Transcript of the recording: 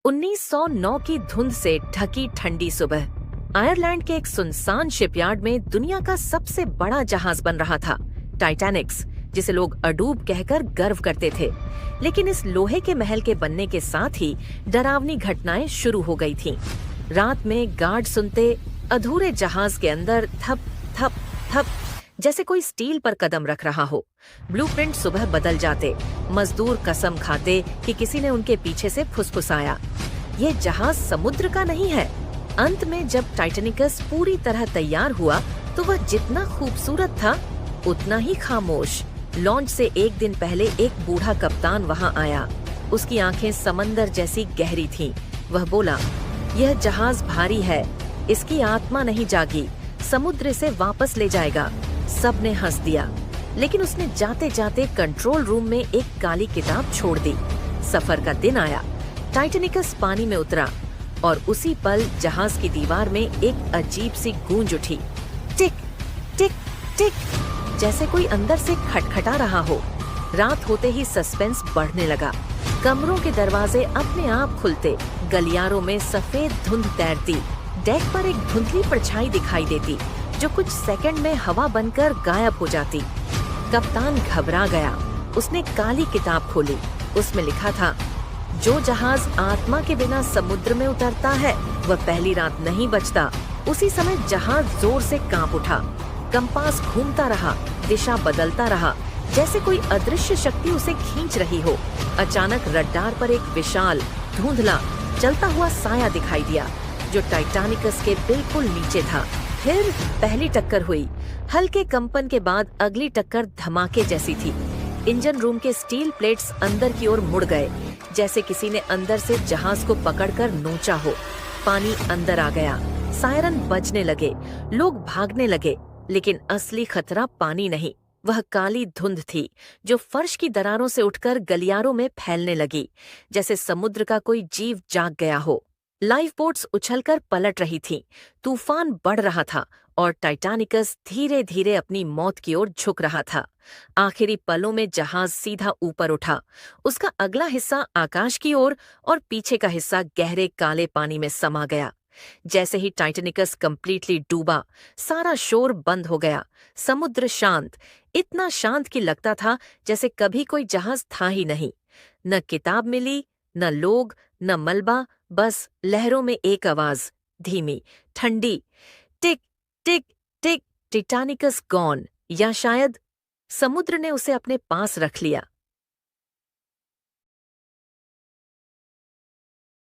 1909 की धुंध से ढकी ठंडी सुबह आयरलैंड के एक सुनसान शिपयार्ड में दुनिया का सबसे बड़ा जहाज बन रहा था, टाइटैनिक्स, जिसे लोग अडूब कहकर गर्व करते थे। लेकिन इस लोहे के महल के बनने के साथ ही डरावनी घटनाएं शुरू हो गई थीं। रात में गार्ड सुनते अधूरे जहाज के अंदर थप थप थप जैसे कोई स्टील पर कदम रख रहा हो। ब्लूप्रिंट सुबह बदल जाते, मजदूर कसम खाते कि किसी ने उनके पीछे से फुसफुसाया, ये जहाज समुद्र का नहीं है। अंत में जब टाइटैनिकस पूरी तरह तैयार हुआ तो वह जितना खूबसूरत था उतना ही खामोश। लॉन्च से एक दिन पहले एक बूढ़ा कप्तान वहां आया। उसकी आंखें समंदर जैसी गहरी थीं। वह बोला, यह जहाज भारी है, इसकी आत्मा नहीं जागी, समुद्र इसे वापस ले जाएगा। सब ने हंस दिया, लेकिन उसने जाते जाते कंट्रोल रूम में एक काली किताब छोड़ दी। सफर का दिन आया, टाइटैनिकस पानी में उतरा और उसी पल जहाज की दीवार में एक अजीब सी गूंज उठी। टिक टिक टिक, जैसे कोई अंदर से खटखटा रहा हो। रात होते ही सस्पेंस बढ़ने लगा। कमरों के दरवाजे अपने आप खुलते, गलियारों में सफेद धुंध तैरती, डेक पर एक धुंधली परछाई दिखाई देती जो कुछ सेकंड में हवा बनकर गायब हो जाती। कप्तान घबरा गया। उसने काली किताब खोली। उसमें लिखा था, जो जहाज आत्मा के बिना समुद्र में उतरता है वह पहली रात नहीं बचता। उसी समय जहाज जोर से कांप उठा। कंपास घूमता रहा, दिशा बदलता रहा, जैसे कोई अदृश्य शक्ति उसे खींच रही हो। अचानक रडार पर एक विशाल, धुंधला, चलता हुआ साया दिखाई दिया जो टाइटैनिकस के बिल्कुल नीचे था। फिर पहली टक्कर हुई। हल्के कंपन के बाद अगली टक्कर धमाके जैसी थी। इंजन रूम के स्टील प्लेट्स अंदर की ओर मुड़ गए, जैसे किसी ने अंदर से जहाज को पकड़कर नोचा हो। पानी अंदर आ गया, सायरन बजने लगे, लोग भागने लगे। लेकिन असली खतरा पानी नहीं, वह काली धुंध थी जो फर्श की दरारों से उठकर गलियारों में फैलने लगी, जैसे समुद्र का कोई जीव जाग गया हो। लाइफ बोट्स उछलकर पलट रही थीं, तूफान बढ़ रहा था और टाइटैनिकस धीरे धीरे अपनी मौत की ओर झुक रहा था। आखिरी पलों में जहाज सीधा ऊपर उठा। उसका अगला हिस्सा आकाश की ओर और पीछे का हिस्सा गहरे काले पानी में समा गया। जैसे ही टाइटैनिकस कंप्लीटली डूबा, सारा शोर बंद हो गया। समुद्र शांत, इतना शांत कि लगता था जैसे कभी कोई जहाज था ही नहीं। न किताब मिली, न लोग, न मलबा, बस लहरों में एक आवाज, धीमी, ठंडी, टिक टिक टिक, टाइटैनिकस गॉन। या शायद समुद्र ने उसे अपने पास रख लिया।